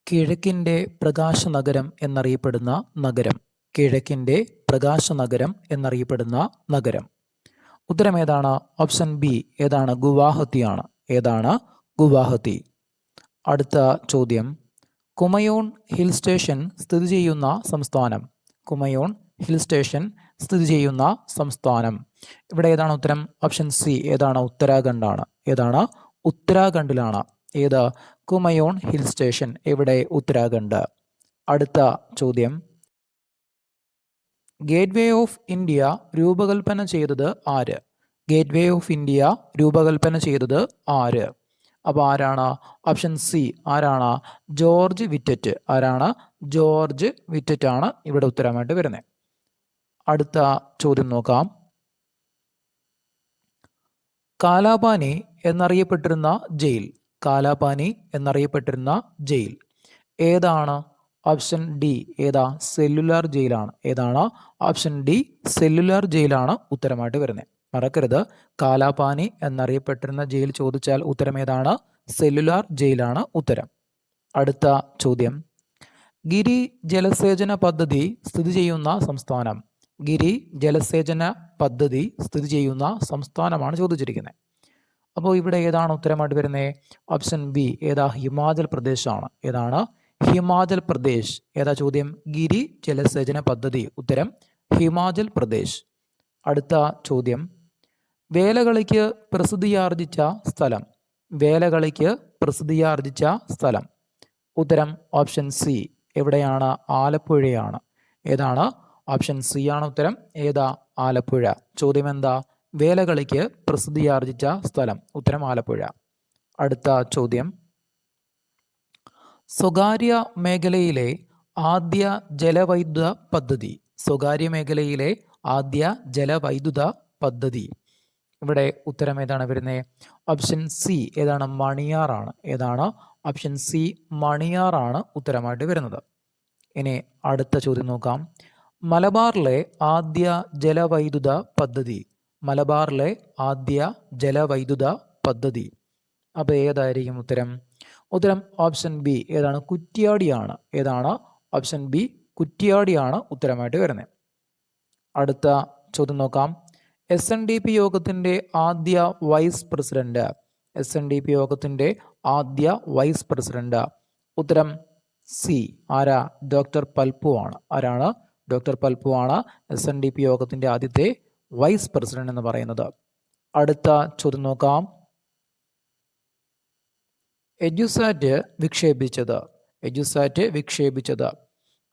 കിഴക്കിൻ്റെ പ്രകാശനഗരം എന്നറിയപ്പെടുന്ന നഗരം. കിഴക്കിൻ്റെ പ്രകാശനഗരം എന്നറിയപ്പെടുന്ന നഗരം. ഉത്തരം ഏതാണ്? ഓപ്ഷൻ ബി ഏതാണ്? ഗുവാഹത്തിയാണ്. ഏതാണ്? ഗുവാഹത്തി. അടുത്ത ചോദ്യം, കുമയോൺ ഹിൽ സ്റ്റേഷൻ സ്ഥിതി ചെയ്യുന്ന സംസ്ഥാനം. കുമയോൺ ഹിൽ സ്റ്റേഷൻ സ്ഥിതി ചെയ്യുന്ന സംസ്ഥാനം. ഇവിടെ ഏതാണ് ഉത്തരം? ഓപ്ഷൻ സി ഏതാണ്? ഉത്തരാഖണ്ഡാണ്. ഏതാണ്? ഉത്തരാഖണ്ഡിലാണ്. ഏത്? Kumaon hill station. എവിടെ? ഉത്തരാഖണ്ഡ്. അടുത്ത ചോദ്യം, ഗേറ്റ്വേ ഓഫ് ഇന്ത്യ രൂപകൽപ്പന ചെയ്തത് ആര്? ഗേറ്റ്വേ ഓഫ് ഇന്ത്യ രൂപകൽപ്പന ചെയ്തത് ആര്? അപ്പോൾ ആരാണ്? ഓപ്ഷൻ സി ആരാണ്? ജോർജ് വിറ്ററ്റ്. ആരാണ്? ജോർജ് വിറ്ററ്റ് ആണ് ഇവിടെ ഉത്തരമായിട്ട് വരുന്നത്. അടുത്ത ചോദ്യം നോക്കാം. കാലാപാനി എന്നറിയപ്പെട്ടിരുന്ന ജയിൽ. കാലാപാനി എന്നറിയപ്പെട്ടിരുന്ന ജയിൽ ഏതാണ്? ഓപ്ഷൻ ഡി ഏതാ? സെല്ലുലാർ ജയിലാണ്. ഏതാണ്? ഓപ്ഷൻ ഡി സെല്ലുലാർ ജയിലാണ് ഉത്തരമായിട്ട് വരുന്നത്. മറക്കരുത്, കാലാപാനി എന്നറിയപ്പെട്ടിരുന്ന ജയിൽ ചോദിച്ചാൽ ഉത്തരം ഏതാണ്? സെല്ലുലാർ ജയിലാണ് ഉത്തരം. അടുത്ത ചോദ്യം, ഗിരി ജലസേചന പദ്ധതി സ്ഥിതി ചെയ്യുന്ന സംസ്ഥാനം. ഗിരി ജലസേചന പദ്ധതി സ്ഥിതി ചെയ്യുന്ന സംസ്ഥാനമാണ് ചോദിച്ചിരിക്കുന്നത്. അപ്പോൾ ഇവിടെ ഏതാണ് ഉത്തരമായിട്ട് വരുന്നത്? ഓപ്ഷൻ ബി ഏതാ? ഹിമാചൽ പ്രദേശ് ആണ്. ഏതാണ്? ഹിമാചൽ പ്രദേശ്. ഏതാ ചോദ്യം? ഗിരി ജലസേചന പദ്ധതി. ഉത്തരം ഹിമാചൽ പ്രദേശ്. അടുത്ത ചോദ്യം, വേലകളിക്ക് പ്രസിദ്ധിയാർജിച്ച സ്ഥലം. വേലകളിക്ക് പ്രസിദ്ധിയാർജിച്ച സ്ഥലം. ഉത്തരം ഓപ്ഷൻ സി എവിടെയാണ്? ആലപ്പുഴയാണ്. ഏതാണ്? ഓപ്ഷൻ സി ആണ് ഉത്തരം. ഏതാ? ആലപ്പുഴ. ചോദ്യം എന്താ? വേലകളിക്ക് പ്രസിദ്ധിയാർജിച്ച സ്ഥലം. ഉത്തരം ആലപ്പുഴ. അടുത്ത ചോദ്യം, സ്വകാര്യ മേഖലയിലെ ആദ്യ ജലവൈദ്യുത പദ്ധതി. സ്വകാര്യ മേഖലയിലെ ആദ്യ ജലവൈദ്യുത പദ്ധതി. ഇവിടെ ഉത്തരം ഏതാണ് വരുന്നത്? ഓപ്ഷൻ സി ഏതാണ്? മണിയാറാണ്. ഏതാണ്? ഓപ്ഷൻ സി മണിയാറാണ് ഉത്തരമായിട്ട് വരുന്നത്. ഇനി അടുത്ത ചോദ്യം നോക്കാം. മലബാറിലെ ആദ്യ ജലവൈദ്യുത പദ്ധതി. മലബാറിലെ ആദ്യ ജലവൈദ്യുത പദ്ധതി. അപ്പോൾ ഏതായിരിക്കും ഉത്തരം? ഉത്തരം ഓപ്ഷൻ ബി ഏതാണ്? കുറ്റ്യാടിയാണ്. ഏതാണ്? ഓപ്ഷൻ ബി കുറ്റ്യാടിയാണ് ഉത്തരമായിട്ട് വരുന്നത്. അടുത്ത ചോദ്യം നോക്കാം. SNDP യോഗത്തിൻ്റെ ആദ്യ വൈസ് പ്രസിഡന്റ്. SNDP യോഗത്തിൻ്റെ ആദ്യ വൈസ് പ്രസിഡന്റ്. ഉത്തരം സി ആരാ? ഡോക്ടർ പൽപ്പു ആണ്. ആരാണ്? ഡോക്ടർ പൽപ്പു ആണ് SNDP യോഗത്തിൻ്റെ ആദ്യത്തെ വൈസ് പ്രസിഡന്റ് എന്ന് പറയുന്നത്. അടുത്ത ചോദ്യം നോക്കാം. എഡ്യൂസാറ്റ് വിക്ഷേപിച്ചത്. എഡ്യൂസാറ്റ് വിക്ഷേപിച്ചത്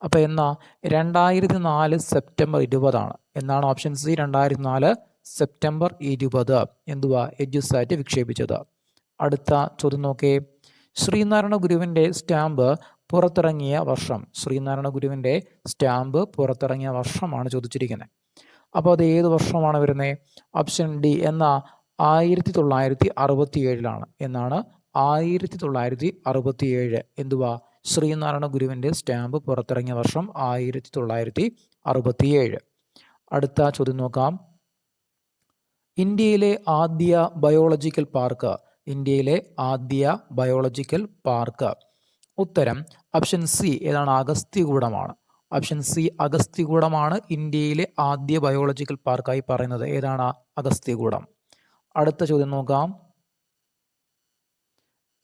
അപ്പോൾ എന്നാ? 2004 സെപ്റ്റംബർ 20 ആണ്. എന്നാണ്? ഓപ്ഷൻ സി 2004 സെപ്റ്റംബർ 20 എന്തുവാ? എഡ്യൂസാറ്റ് വിക്ഷേപിച്ചത്. അടുത്ത ചോദ്യം നോക്കേ. ശ്രീനാരായണ ഗുരുവിൻ്റെ സ്റ്റാമ്പ് പുറത്തിറങ്ങിയ വർഷം. ശ്രീനാരായണ ഗുരുവിൻ്റെ സ്റ്റാമ്പ് പുറത്തിറങ്ങിയ വർഷമാണ് ചോദിച്ചിരിക്കുന്നത്. അപ്പോൾ അത് ഏത് വർഷമാണ് വരുന്നത്? ഓപ്ഷൻ ഡി എന്നാ? 1967 എന്നാണ്? 1967. എന്തുവാ? ശ്രീനാരായണ ഗുരുവിൻ്റെ സ്റ്റാമ്പ് പുറത്തിറങ്ങിയ വർഷം 1967. അടുത്ത ചോദ്യം നോക്കാം. ഇന്ത്യയിലെ ആദ്യ ബയോളജിക്കൽ പാർക്ക്. ഇന്ത്യയിലെ ആദ്യ ബയോളജിക്കൽ പാർക്ക്. ഉത്തരം ഓപ്ഷൻ സി ഏതാണ്? അഗസ്ത്യകൂടമാണ്. ഓപ്ഷൻ സി അഗസ്ത്യകൂടമാണ് ഇന്ത്യയിലെ ആദ്യ ബയോളജിക്കൽ പാർക്കായി പറയുന്നത്. ഏതാണ്? അഗസ്ത്യകൂടം. അടുത്ത ചോദ്യം നോക്കാം.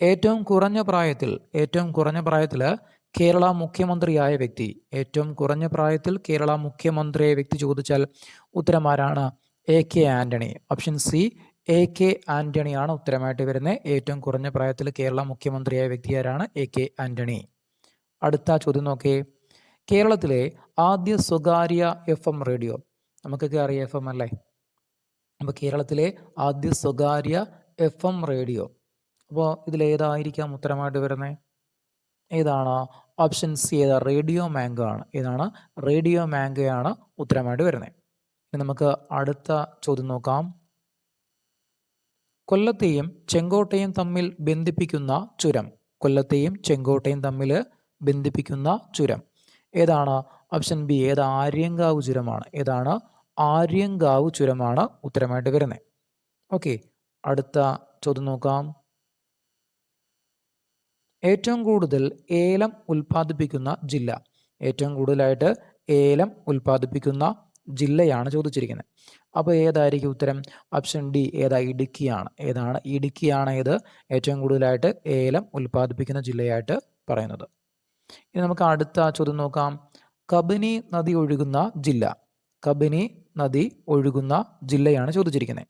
ഏറ്റവും കുറഞ്ഞ പ്രായത്തിൽ കേരള മുഖ്യമന്ത്രിയായ വ്യക്തി. ഏറ്റവും കുറഞ്ഞ പ്രായത്തിൽ കേരള മുഖ്യമന്ത്രിയായ വ്യക്തി ചോദിച്ചാൽ ഉത്തരം ആരാണ്? AK Antony. Option C AK ആന്റണിയാണ് ഉത്തരമായിട്ട് വരുന്നത്. ഏറ്റവും കുറഞ്ഞ പ്രായത്തിൽ കേരള മുഖ്യമന്ത്രിയായ വ്യക്തി ആരാണ്? AK ആന്റണി. അടുത്ത ചോദ്യം നോക്കേ. കേരളത്തിലെ ആദ്യ സ്വകാര്യ FM റേഡിയോ. നമുക്കൊക്കെ അറിയാം FM അല്ലേ? അപ്പോൾ കേരളത്തിലെ ആദ്യ സ്വകാര്യ FM റേഡിയോ. അപ്പോൾ ഇതിലേതായിരിക്കാം ഉത്തരമായിട്ട് വരുന്നത്? ഏതാണ്? ഓപ്ഷൻ സി ഏതാ? റേഡിയോ മാംഗോ ആണ്. ഏതാണ്? റേഡിയോ മാംഗോയാണ് ഉത്തരമായിട്ട് വരുന്നത്. ഇനി നമുക്ക് അടുത്ത ചോദ്യം നോക്കാം. കൊല്ലത്തെയും ചെങ്കോട്ടയും തമ്മിൽ ബന്ധിപ്പിക്കുന്ന ചുരം. കൊല്ലത്തെയും ചെങ്കോട്ടയും തമ്മിൽ ബന്ധിപ്പിക്കുന്ന ചുരം ഏതാണ്? ഓപ്ഷൻ ബി ഏതാ? ആര്യങ്കാവ് ചുരമാണ്. ഏതാണ്? ആര്യങ്കാവ് ചുരമാണ് ഉത്തരമായിട്ട് വരുന്നത്. ഓക്കെ, അടുത്ത ചോദ്യം നോക്കാം. ഏറ്റവും കൂടുതൽ ഏലം ഉൽപ്പാദിപ്പിക്കുന്ന ജില്ല. ഏറ്റവും കൂടുതലായിട്ട് ഏലം ഉൽപ്പാദിപ്പിക്കുന്ന ജില്ലയാണ് ചോദിച്ചിരിക്കുന്നത്. അപ്പോൾ ഏതായിരിക്കും ഉത്തരം? Option D ഇടുക്കിയാണ്. ഇടുക്കിയാണ് ഏറ്റവും കൂടുതലായിട്ട് ഏലം ഉൽപ്പാദിപ്പിക്കുന്ന ജില്ലയായിട്ട് പറയുന്നത്. ഇനി നമുക്ക് അടുത്ത ചോദ്യം നോക്കാം. കബനി നദി ഒഴുകുന്ന ജില്ല. കബനി നദി ഒഴുകുന്ന ജില്ലയാണ് ചോദിച്ചിരിക്കുന്നത്.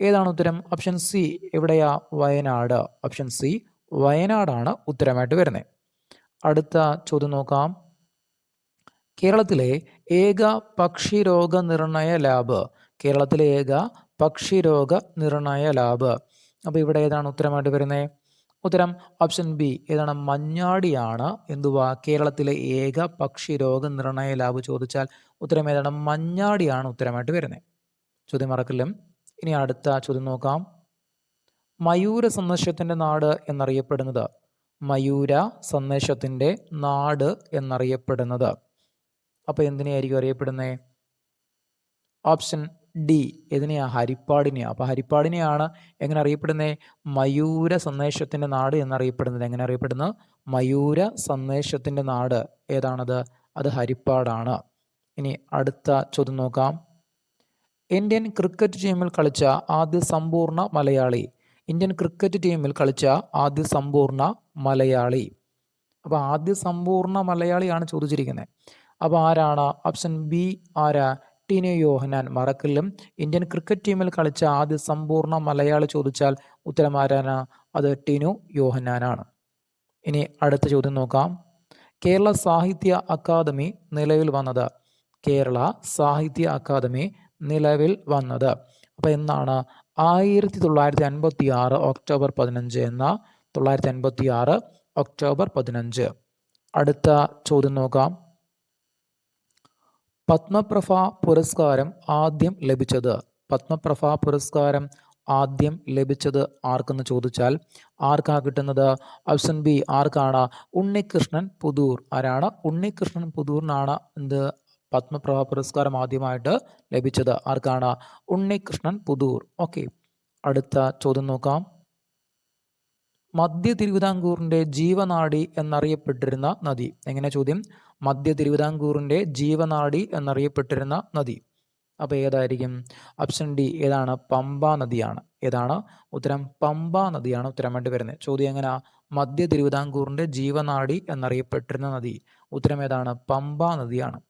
ഏതാണ് ഉത്തരം? ഓപ്ഷൻ സി എവിടെയാ? വയനാട്. ഓപ്ഷൻ സി വയനാടാണ് ഉത്തരമായിട്ട് വരുന്നത്. അടുത്ത ചോദ്യം നോക്കാം. കേരളത്തിലെ ഏക പക്ഷിരോഗ നിർണയ ലാബ്. കേരളത്തിലെ ഏക പക്ഷിരോഗ നിർണയ ലാബ്. അപ്പോൾ ഇവിടെ ഏതാണ് ഉത്തരമായിട്ട് വരുന്നത്? ഉത്തരം ഓപ്ഷൻ ബി ഏതാണ്? മഞ്ഞാടിയാണ് കേരളത്തിലെ ഏക പക്ഷിരോഗ നിർണയ ലാബ് ചോദിച്ചാൽ ഉത്തരം ഏതാണ്? മഞ്ഞാടിയാണ് ഉത്തരമായിട്ട് വരുന്നത്. ചോദ്യം മറക്കില്ല. ഇനി അടുത്ത ചോദ്യം നോക്കാം. മയൂര സന്ദേശത്തിൻ്റെ നാട് എന്നറിയപ്പെടുന്നത്. മയൂര സന്ദേശത്തിൻ്റെ നാട് എന്നറിയപ്പെടുന്നത്. അപ്പോൾ എന്തിനെയായിരിക്കും അറിയപ്പെടുന്നത്? ഓപ്ഷൻ ഡി ഏതിനെയാ? ഹരിപ്പാടിനെയാ. അപ്പോൾ ഹരിപ്പാടിനെയാണ് എങ്ങനെ അറിയപ്പെടുന്നത്? മയൂര സന്ദേശത്തിൻ്റെ നാട് എന്നറിയപ്പെടുന്നത്. എങ്ങനെ അറിയപ്പെടുന്നത്? മയൂര സന്ദേശത്തിൻ്റെ നാട് ഏതാണത്? അത് ഹരിപ്പാടാണ്. ഇനി അടുത്ത ചോദ്യം നോക്കാം. ഇന്ത്യൻ ക്രിക്കറ്റ് ടീമിൽ കളിച്ച ആദ്യ സമ്പൂർണ്ണ മലയാളി. ഇന്ത്യൻ ക്രിക്കറ്റ് ടീമിൽ കളിച്ച ആദ്യ സമ്പൂർണ്ണ മലയാളി. അപ്പോൾ ആദ്യ സമ്പൂർണ്ണ മലയാളിയാണ് ചോദിച്ചിരിക്കുന്നത്. അപ്പോൾ ആരാണ്? ഓപ്ഷൻ ബി ആരാ? ടിനു യോഹന്നാൻ. മറക്കല്ലും. ഇന്ത്യൻ ക്രിക്കറ്റ് ടീമിൽ കളിച്ച ആദ്യ സമ്പൂർണ്ണ മലയാളി ചോദിച്ചാൽ ഉത്തരം ആരാണ്? അത് ടിനു യോഹന്നാനാണ്. ഇനി അടുത്ത ചോദ്യം നോക്കാം. കേരള സാഹിത്യ അക്കാദമി നിലവിൽ വന്നത്. കേരള സാഹിത്യ അക്കാദമി നിലവിൽ വന്നത് അപ്പോൾ എന്നാണ്? 1956 ഒക്ടോബർ 15 എന്ന 1956 ഒക്ടോബർ 15. അടുത്ത ചോദ്യം നോക്കാം. പത്മപ്രഭ പുരസ്കാരം ആദ്യം ലഭിച്ചത്. പത്മപ്രഭ പുരസ്കാരം ആദ്യം ലഭിച്ചത് ആർക്കെന്ന് ചോദിച്ചാൽ ആർക്കാ കിട്ടുന്നത്? ഓപ്ഷൻ ബി ആർക്കാണ്? ഉണ്ണികൃഷ്ണൻ പുതൂർ. ആരാണ്? ഉണ്ണികൃഷ്ണൻ പുതൂറിനാണ് പത്മപ്രഭ പുരസ്കാരം ആദ്യമായിട്ട് ലഭിച്ചത്. ആർക്കാണ്? ഉണ്ണികൃഷ്ണൻ പുതൂർ. ഓക്കെ. അടുത്ത ചോദ്യം നോക്കാം. മധ്യ തിരുവിതാംകൂറിൻ്റെ ജീവനാഡി എന്നറിയപ്പെട്ടിരുന്ന നദി. എങ്ങനെ ചോദ്യം? മധ്യ തിരുവിതാംകൂറിൻ്റെ ജീവനാഡി എന്നറിയപ്പെട്ടിരുന്ന നദി. അപ്പോൾ ഏതായിരിക്കും? ഓപ്ഷൻ ഡി ഏതാണ്? പമ്പ നദിയാണ്. ഏതാണ് ഉത്തരം? പമ്പ നദിയാണ് ഉത്തരമായിട്ട് വരുന്നത്. ചോദ്യം എങ്ങനെയാ? മധ്യ തിരുവിതാംകൂറിൻ്റെ ജീവനാഡി എന്നറിയപ്പെട്ടിരുന്ന നദി. ഉത്തരം ഏതാണ്? പമ്പ നദിയാണ്.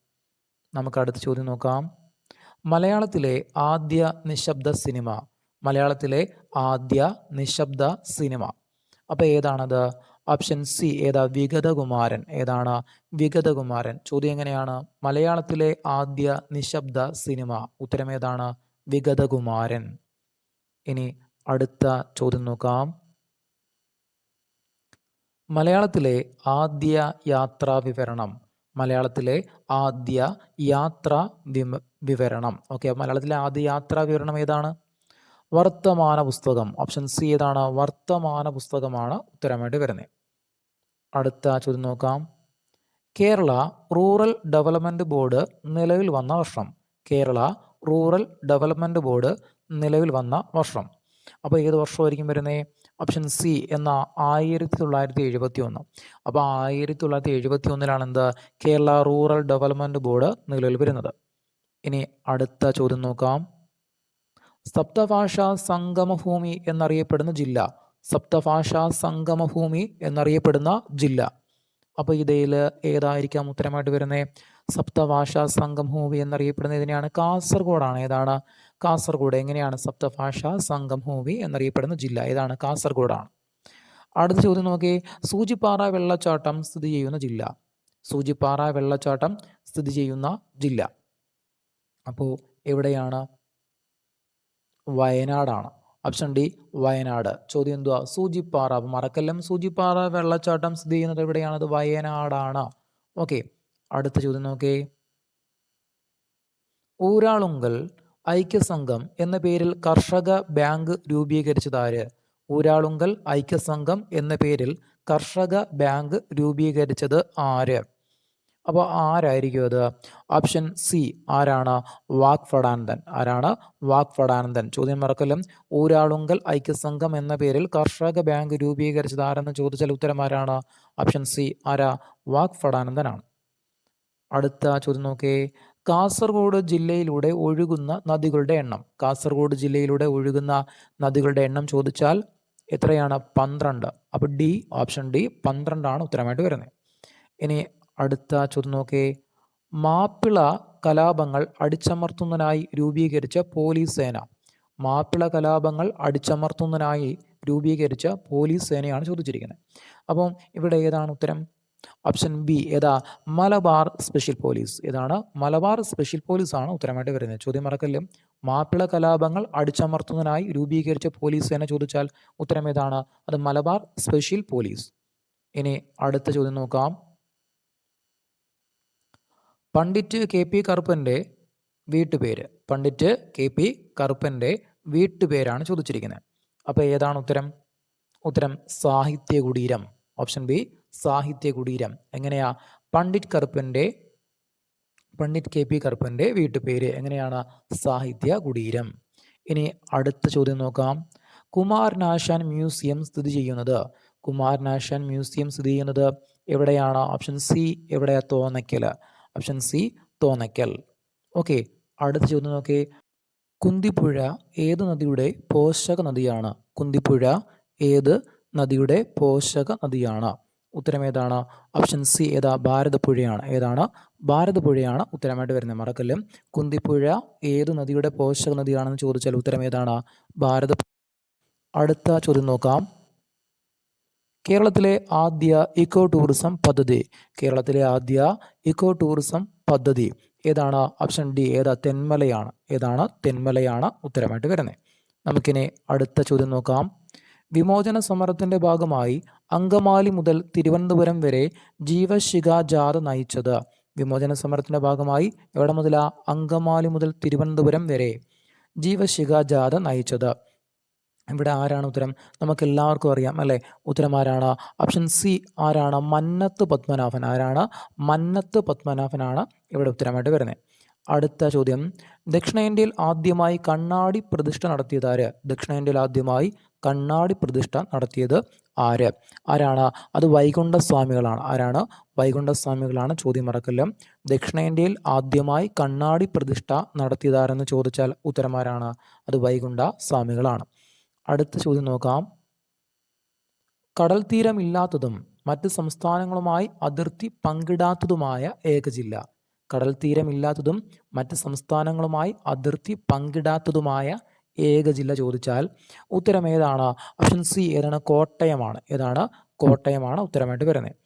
നമുക്ക് അടുത്ത ചോദ്യം നോക്കാം. മലയാളത്തിലെ ആദ്യ നിശബ്ദ സിനിമ. മലയാളത്തിലെ ആദ്യ നിശബ്ദ സിനിമ. അപ്പോൾ ഏതാണത്? Option C Vigathakumaran. ഏതാണ്? വിഗതകുമാരൻ. ചോദ്യം എങ്ങനെയാണ്? മലയാളത്തിലെ ആദ്യ നിശബ്ദ സിനിമ. ഉത്തരം ഏതാണ്? വിഗതകുമാരൻ. ഇനി അടുത്ത ചോദ്യം നോക്കാം. മലയാളത്തിലെ ആദ്യ യാത്രാ വിവരണം. മലയാളത്തിലെ ആദ്യ യാത്രാ വിവരണം. ഓക്കെ. മലയാളത്തിലെ ആദ്യ യാത്രാ വിവരണം ഏതാണ്? വർത്തമാന പുസ്തകം. ഓപ്ഷൻ സി ഏതാണ്? വർത്തമാന പുസ്തകമാണ് ഉത്തരമായിട്ട് വരുന്നത്. അടുത്ത ചോദ്യം നോക്കാം. കേരള റൂറൽ ഡെവലപ്മെൻറ്റ് ബോർഡ് നിലവിൽ വന്ന വർഷം. കേരള റൂറൽ ഡെവലപ്മെൻറ്റ് ബോർഡ് നിലവിൽ വന്ന വർഷം. അപ്പോൾ ഏത് വർഷമായിരിക്കും വരുന്നത്? Option C 1971. അപ്പോൾ 1971 എന്ത്? കേരള റൂറൽ ഡെവലപ്മെൻറ്റ് ബോർഡ് നിലവിൽ വരുന്നത്. ഇനി അടുത്ത ചോദ്യം നോക്കാം. സപ്തഭാഷാ സംഗമഭൂമി എന്നറിയപ്പെടുന്ന ജില്ല. സപ്തഭാഷാ സംഗമഭൂമി എന്നറിയപ്പെടുന്ന ജില്ല. അപ്പോൾ ഇതിൽ ഏതായിരിക്കാം ഉത്തരമായിട്ട് വരുന്നത്? സപ്തഭാഷാ സംഗമഭൂമി എന്നറിയപ്പെടുന്ന ഇതിനെയാണ് കാസർഗോഡാണ്. ഏതാണ്? കാസർഗോഡ്. എങ്ങനെയാണ് സപ്തഭാഷാ സംഗമഭൂമി എന്നറിയപ്പെടുന്ന ജില്ല? ഏതാണ്? കാസർഗോഡാണ്. അടുത്ത ചോദ്യം നോക്കി. സൂചിപ്പാറ വെള്ളച്ചാട്ടം സ്ഥിതി ചെയ്യുന്ന ജില്ല. സൂചിപ്പാറ വെള്ളച്ചാട്ടം സ്ഥിതി ചെയ്യുന്ന ജില്ല. അപ്പോൾ എവിടെയാണ്? വയനാടാണ്. Option D Wayanad. ചോദ്യം എന്തുവാ? സൂചിപ്പാറ. മറക്കല്ലം. സൂചിപ്പാറ വെള്ളച്ചാട്ടം സ്ഥിതി ചെയ്യുന്നത് എവിടെയാണത്? വയനാടാണ്. ഓക്കെ. അടുത്ത ചോദ്യം നോക്കേ. ഊരാളുങ്കൽ ഐക്യസംഘം എന്ന പേരിൽ കർഷക ബാങ്ക് രൂപീകരിച്ചതാര്? ഊരാളുങ്കൽ ഐക്യസംഘം എന്ന പേരിൽ കർഷക ബാങ്ക് രൂപീകരിച്ചത് ആര്? അപ്പോൾ ആരായിരിക്കും അത്? ഓപ്ഷൻ സി ആരാണ്? വാഗ്ഭടാനന്ദൻ. ആരാണ്? വാഗ്ഭടാനന്ദൻ. ചോദ്യം മറക്കലും. ഊരാളുങ്കൽ ഐക്യസംഘം എന്ന പേരിൽ കർഷക ബാങ്ക് രൂപീകരിച്ചത് ആരെന്ന് ചോദിച്ചാൽ ഉത്തരം ആരാണ്? ഓപ്ഷൻ സി ആരാ? വാഗ്ഭടാനന്ദനാണ്. അടുത്ത ചോദ്യം നോക്കേ. കാസർഗോഡ് ജില്ലയിലൂടെ ഒഴുകുന്ന നദികളുടെ എണ്ണം. കാസർഗോഡ് ജില്ലയിലൂടെ ഒഴുകുന്ന നദികളുടെ എണ്ണം ചോദിച്ചാൽ എത്രയാണ്? 12. അപ്പോൾ ഡി, ഓപ്ഷൻ ഡി 12 ഉത്തരമായിട്ട് വരുന്നത്. ഇനി അടുത്ത ചോദ്യം നോക്കേ. മാപ്പിള കലാപങ്ങൾ അടിച്ചമർത്തുന്നതിനായി രൂപീകരിച്ച പോലീസ് സേന. മാപ്പിള കലാപങ്ങൾ അടിച്ചമർത്തുന്നതിനായി രൂപീകരിച്ച പോലീസ് സേനയാണ് ചോദിച്ചിരിക്കുന്നത്. അപ്പം ഇവിടെ ഏതാണ് ഉത്തരം? ഓപ്ഷൻ ബി ഏതാ? Malabar special police. ഏതാണ്? മലബാർ സ്പെഷ്യൽ പോലീസ് ആണ് ഉത്തരമായിട്ട് വരുന്നത്. ചോദ്യം മറക്കല്ലും. മാപ്പിള കലാപങ്ങൾ അടിച്ചമർത്തുന്നതിനായി രൂപീകരിച്ച പോലീസ് സേന ചോദിച്ചാൽ ഉത്തരം ഏതാണ്? അത് മലബാർ സ്പെഷ്യൽ പോലീസ്. ഇനി അടുത്ത ചോദ്യം നോക്കാം. പണ്ഡിറ്റ് കെ പി കറുപ്പൻ്റെ വീട്ടുപേര്. പണ്ഡിറ്റ് കെ പി കറുപ്പൻ്റെ വീട്ടുപേരാണ് ചോദിച്ചിരിക്കുന്നത്. അപ്പോൾ ഏതാണ് ഉത്തരം? ഉത്തരം സാഹിത്യ കുടീരം. ഓപ്ഷൻ ബി സാഹിത്യ കുടീരം. എങ്ങനെയാ? പണ്ഡിറ്റ് കെ പി കറുപ്പൻ്റെ വീട്ടുപേര് എങ്ങനെയാണ്? സാഹിത്യ കുടീരം. ഇനി അടുത്ത ചോദ്യം നോക്കാം. കുമാരനാശാൻ മ്യൂസിയം സ്ഥിതി ചെയ്യുന്നത്. കുമാരനാശാൻ മ്യൂസിയം സ്ഥിതി ചെയ്യുന്നത് എവിടെയാണ്? ഓപ്ഷൻ സി എവിടെയാ? Thonnakkal. Option C Thonnakkal. Okay. അടുത്ത ചോദ്യം നോക്കേ. കുന്തിപ്പുഴ ഏത് നദിയുടെ പോഷക നദിയാണ്? കുന്തിപ്പുഴ ഏത് നദിയുടെ പോഷക നദിയാണ്? ഉത്തരം ഏതാണ്? ഓപ്ഷൻ സി ഏതാ? ഭാരതപ്പുഴയാണ്. ഏതാണ്? ഭാരതപ്പുഴയാണ് ഉത്തരമായിട്ട് വരുന്നത്. മറക്കല്ലും. കുന്തിപ്പുഴ ഏത് നദിയുടെ പോഷക നദിയാണെന്ന് ചോദിച്ചാൽ ഉത്തരം ഏതാണ്? ഭാരത. അടുത്ത ചോദ്യം നോക്കാം. കേരളത്തിലെ ആദ്യ ഇക്കോ ടൂറിസം പദ്ധതി. കേരളത്തിലെ ആദ്യ ഇക്കോ ടൂറിസം പദ്ധതി ഏതാണ്? ഓപ്ഷൻ ഡി ഏതാ? തെന്മലയാണ്. ഏതാണ്? തെന്മലയാണ് ഉത്തരമായിട്ട് വരുന്നത്. നമുക്കിനി അടുത്ത ചോദ്യം നോക്കാം. വിമോചന സമരത്തിൻ്റെ ഭാഗമായി അങ്കമാലി മുതൽ തിരുവനന്തപുരം വരെ ജീവശിഖ ജാഥ നയിച്ചത്. വിമോചന സമരത്തിൻ്റെ ഭാഗമായി എവിടെ മുതലാ? അങ്കമാലി മുതൽ തിരുവനന്തപുരം വരെ ജീവശിഖ ജാഥ നയിച്ചത്. ഇവിടെ ആരാണ് ഉത്തരം? നമുക്ക് എല്ലാവർക്കും അറിയാം അല്ലേ? ഉത്തരം ആരാണ്? ഓപ്ഷൻ സി ആരാണ്? മന്നത്ത് പത്മനാഭൻ. ആരാണ്? മന്നത്ത് പത്മനാഭനാണ് ഇവിടെ ഉത്തരമായിട്ട് വരുന്നത്. അടുത്ത ചോദ്യം. ദക്ഷിണേന്ത്യയിൽ ആദ്യമായി കണ്ണാടി പ്രതിഷ്ഠ നടത്തിയത് ആര്? ദക്ഷിണേന്ത്യയിൽ ആദ്യമായി കണ്ണാടി പ്രതിഷ്ഠ നടത്തിയത് ആര്? ആരാണ്? അത് വൈകുണ്ഠസ്വാമികളാണ്. ആരാണ്? വൈകുണ്ഠസ്വാമികളാണ്. ചോദ്യം മറക്കല്ല. ദക്ഷിണേന്ത്യയിൽ ആദ്യമായി കണ്ണാടി പ്രതിഷ്ഠ നടത്തിയതാരെന്ന് ചോദിച്ചാൽ ഉത്തരം ആരാണ്? അത് വൈകുണ്ഠസ്വാമികളാണ്. അടുത്ത ചോദ്യം നോക്കാം. കടൽ തീരമില്ലാത്തതും മറ്റ് സംസ്ഥാനങ്ങളുമായി അതിർത്തി പങ്കിടാത്തതുമായ ഏക ജില്ല. കടൽ തീരമില്ലാത്തതും മറ്റ് സംസ്ഥാനങ്ങളുമായി അതിർത്തി പങ്കിടാത്തതുമായ ഏക ജില്ല ചോദിച്ചാൽ ഉത്തരം ഏതാണ്? ഓപ്ഷൻ സി ഏതാണ്? കോട്ടയമാണ്. ഏതാണ്? കോട്ടയമാണ് ഉത്തരമായിട്ട് വരുന്നത്.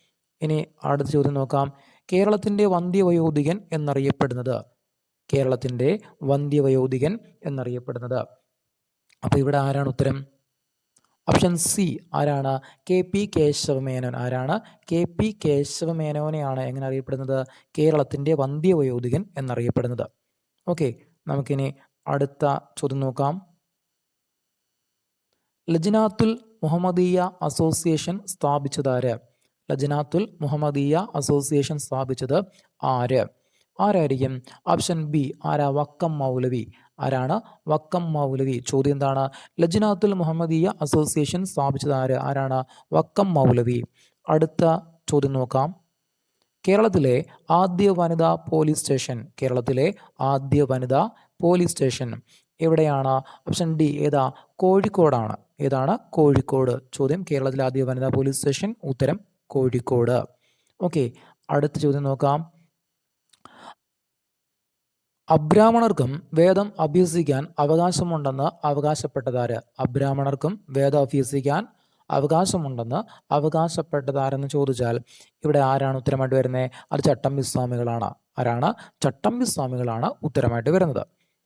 ഇനി അടുത്ത ചോദ്യം നോക്കാം. കേരളത്തിൻ്റെ വന്ധ്യവയോധികൻ എന്നറിയപ്പെടുന്നത്. കേരളത്തിൻ്റെ വന്ധ്യവയോധികൻ എന്നറിയപ്പെടുന്നത്. അപ്പോൾ ഇവിടെ ആരാണ് ഉത്തരം? ഓപ്ഷൻ സി ആരാണ്? കെ പി കേശവമേനോൻ. ആരാണ്? കെ പി കേശവമേനോനെയാണ് എങ്ങനെ അറിയപ്പെടുന്നത്? കേരളത്തിൻ്റെ വന്ധ്യവയോധികൻ എന്നറിയപ്പെടുന്നത്. ഓക്കെ. നമുക്കിനി അടുത്ത ചോദ്യം നോക്കാം. ലജ്നാത്തുൽ മുഹമ്മദീയ അസോസിയേഷൻ സ്ഥാപിച്ചതാര്? ലജ്നാത്തുൽ മുഹമ്മദീയ അസോസിയേഷൻ സ്ഥാപിച്ചത് ആര്? ആരായിരിക്കും? ഓപ്ഷൻ ബി ആരാ? വക്കം മൗലവി. ആരാണ്? വക്കം മൗലവി. ചോദ്യം എന്താണ്? ലജ്നാത്തുൽ മുഹമ്മദീയ അസോസിയേഷൻ സ്ഥാപിച്ചത് ആര്? ആരാണ്? വക്കം മൗലവി. അടുത്ത ചോദ്യം നോക്കാം. കേരളത്തിലെ ആദ്യ വനിതാ പോലീസ് സ്റ്റേഷൻ. കേരളത്തിലെ ആദ്യ വനിതാ പോലീസ് സ്റ്റേഷൻ എവിടെയാണ്? ഓപ്ഷൻ ഡി ഏതാ? കോഴിക്കോടാണ്. ഏതാണ്? കോഴിക്കോട്. ചോദ്യം കേരളത്തിലെ ആദ്യ വനിതാ പോലീസ് സ്റ്റേഷൻ. ഉത്തരം കോഴിക്കോട്. ഓക്കെ. അടുത്ത ചോദ്യം നോക്കാം. അബ്രാഹ്മണർക്കും വേദം അഭ്യസിക്കാൻ അവകാശമുണ്ടെന്ന് അവകാശപ്പെട്ടതാര്? അബ്രാഹ്മണർക്കും വേദം അഭ്യസിക്കാൻ അവകാശമുണ്ടെന്ന് അവകാശപ്പെട്ടതാരെന്ന് ചോദിച്ചാൽ ഇവിടെ ആരാണ് ഉത്തരമായിട്ട് വരുന്നത്? അത് ചട്ടമ്പിസ്വാമികളാണ്. ആരാണ്? ചട്ടമ്പിസ്വാമികളാണ് ഉത്തരമായിട്ട് വരുന്നത്.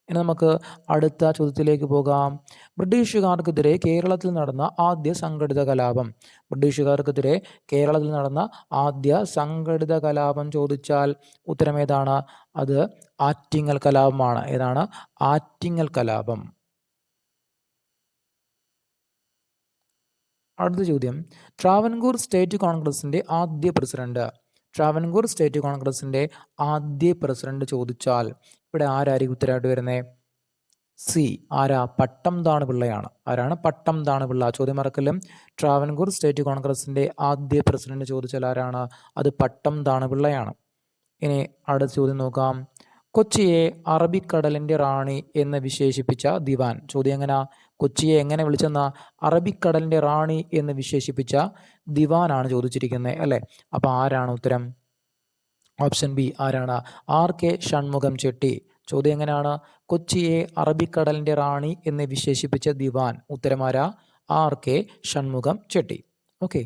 ഇനി നമുക്ക് അടുത്ത ചോദ്യത്തിലേക്ക് പോകാം. ബ്രിട്ടീഷുകാർക്കെതിരെ കേരളത്തിൽ നടന്ന ആദ്യ സംഘടിത കലാപം. ബ്രിട്ടീഷുകാർക്കെതിരെ കേരളത്തിൽ നടന്ന ആദ്യ സംഘടിത കലാപം ചോദിച്ചാൽ ഉത്തരം ഏതാണ്? അത് ആറ്റിങ്ങൽ കലാപമാണ്. ഏതാണ്? ആറ്റിങ്ങൽ കലാപം. അടുത്ത ചോദ്യം. ട്രാവൻകൂർ സ്റ്റേറ്റ് കോൺഗ്രസിൻ്റെ ആദ്യ പ്രസിഡന്റ്. ട്രാവൻകൂർ സ്റ്റേറ്റ് കോൺഗ്രസിൻ്റെ ആദ്യ പ്രസിഡന്റ് ചോദിച്ചാൽ ഇവിടെ ആരായിരിക്കും ഉത്തരമായിട്ട് വരുന്നത്? സി. ആരാ? പട്ടംതാണു പിള്ളയാണ്. ആരാണ്? പട്ടംതാണു പിള്ള. ചോദ്യം മറക്കലും. ട്രാവൻകൂർ സ്റ്റേറ്റ് കോൺഗ്രസിൻ്റെ ആദ്യ പ്രസിഡന്റ് ചോദിച്ചാൽ ആരാണ്? അത് പട്ടംതാണു പിള്ളയാണ്. ഇനി അടുത്ത ചോദ്യം നോക്കാം. കൊച്ചിയെ അറബിക്കടലിൻ്റെ റാണി എന്ന് വിശേഷിപ്പിച്ച ദിവാൻ. ചോദ്യം എങ്ങനെ? കൊച്ചിയെ എങ്ങനെ വിളിച്ചെന്ന? അറബിക്കടലിൻ്റെ റാണി എന്ന് വിശേഷിപ്പിച്ച ദിവാനാണ് ചോദിച്ചിരിക്കുന്നത് അല്ലേ? അപ്പോൾ ആരാണ് ഉത്തരം? Option B. ആരാണ്? ആർ കെ ഷൺമുഖം ചെട്ടി. ചോദ്യം എങ്ങനെയാണ്? കൊച്ചിയെ അറബിക്കടലിൻ്റെ റാണി എന്ന് വിശേഷിപ്പിച്ച ദിവാൻ. ഉത്തരമാരാ? ആർ കെ ഷൺമുഖം ചെട്ടി. ഓക്കെ.